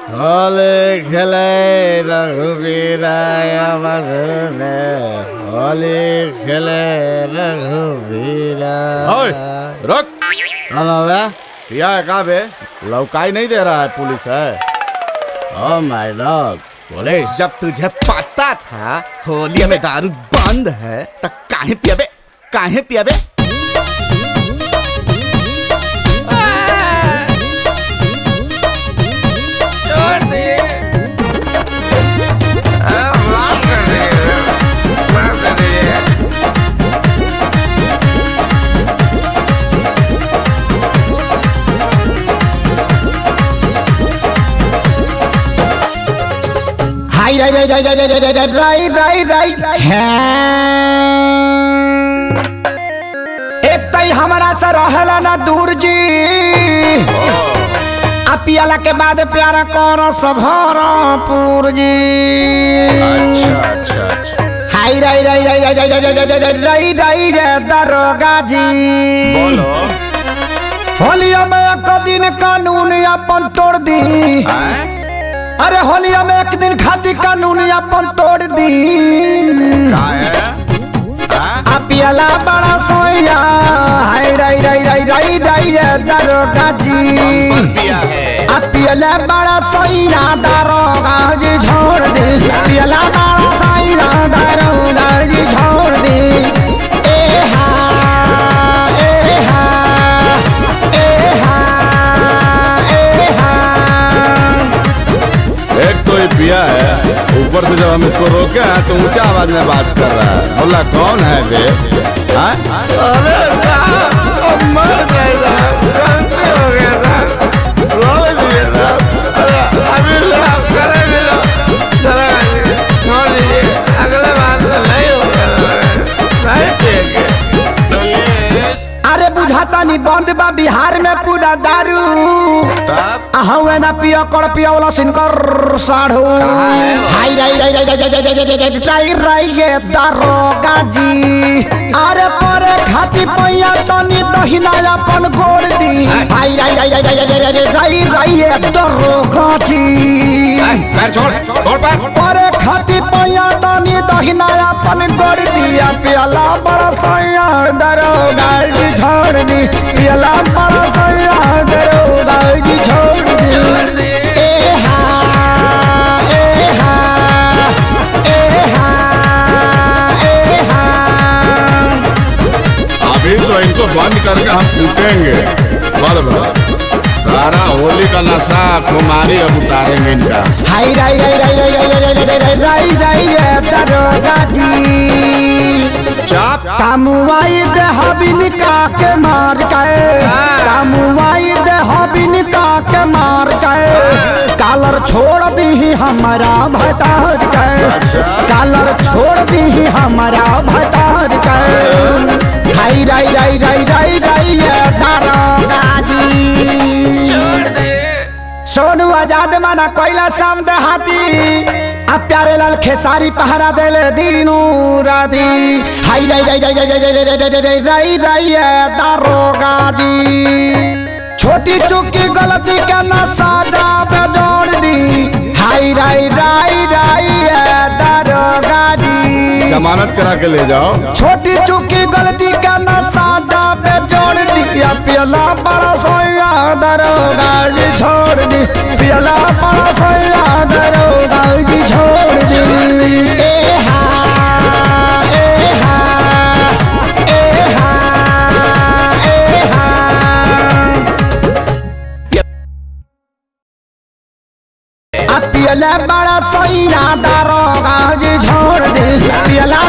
होली खेले रघुवीराय मधुने होली खेले रघुवीरा। रुक। हेलो बे, पिया है कहाँ बे? लौकाई नहीं दे रहा है, पुलिस है। Oh my dog, police. जब तुझे पता था होली में दारू बंद है तो काहे पिया बे? काहे पिया बे? हाय राय राय राय राय राय राय राय राय राय एक तई हमारा से रहला ना दूर जी आ पियाला के बाद प्यारा करो सभरपुर जी। अच्छा। हाय राय राय राय राय राय राय राय राय राय राय रे दरोगा जी, बोलो। होलिया में एक दिन कानून अपन तोड़ दी। अरे होलिया में एक दिन खाती कानून अपन तोड़ दी। आ पियाला बड़ा सोया हाय राय राय राय राय राय दरोगा जी। आ पियाला बड़ा सोया दरोगा जी छोड़ दे। पियाला बड़ा सोया दरोगा जी छोड़ दे। ए हा ए हा ए हा ए हा। एक तो ये पिया है, ऊपर से जब हम इसको रोके हैं तो ऊंचा आवाज में बात कर रहा है। बोला कौन है बे? अरे साहब, मर जाएगा, गलती हो गया था, रोज दिए था। अरे अभी लाभ करेंगे, जरा छोड़ दीजिए, अगले बार से नहीं होगा, नहीं पिएंगे। अरे बुझाता नहीं बंद बा बिहार में पूरा दारू। हवे ना पिया कर पिया वाला सिनकर साढ़ू। हाय राय राय राय राय राय राय राय राय ये दरोगा जी। अरे परे खाती पैया तनी दहिना अपन गोड़ दी। हाय राय राय राय राय राय राय राय राय ये दरोगा जी। छोड़ परे खाती पैया तनी दहिना अपन गोड़ दिया। पियाला बड़ा सैया दरोगा जी छोड़ दी। पियाला बड़ा सैया दरोगा जी छोड़ दी। ए हा ए हा ए हा ए हा। अभी तो इनको बंद करके हम फूटेंगे। सारा होली का नशा कुमारी अब उतारेंगे इनका। हाय राय राय राय राय राय राय राय राय राय राय दरोगा जी। कामुआई दे हबिनिका के मार गए। कामुआई दे हबिनिका के मार गए। कालर छोड़ दी हमारा भतार गए। कालर छोड़ दी हमारा भतार गए। हाय राय राय राय राय राय दरोगा जी। सोनू आजाद माना कोयला सामने हाथी। अब प्यारे लाल खेसारी पहरा देले दीनू राधी। हाय राय राय राय राय राय राय राय राय दरोगा जी। छोटी चुकी गलती का ना साजा पे जोड़ दी। हाय राय राय राय दरोगा जी। जमानत करा के ले जाओ। छोटी चुकी गलती का ना साजा पे जोड़ दी। पियाला बड़ा सोया दरोगा जी छोड़ दी। पियाला बड़ा सोया दरोगा जी छोड़ दी। ए हा ए हा ए हा ए हा। पियाला बड़ा सोया दरोगा जी छोड़ दी। पियाला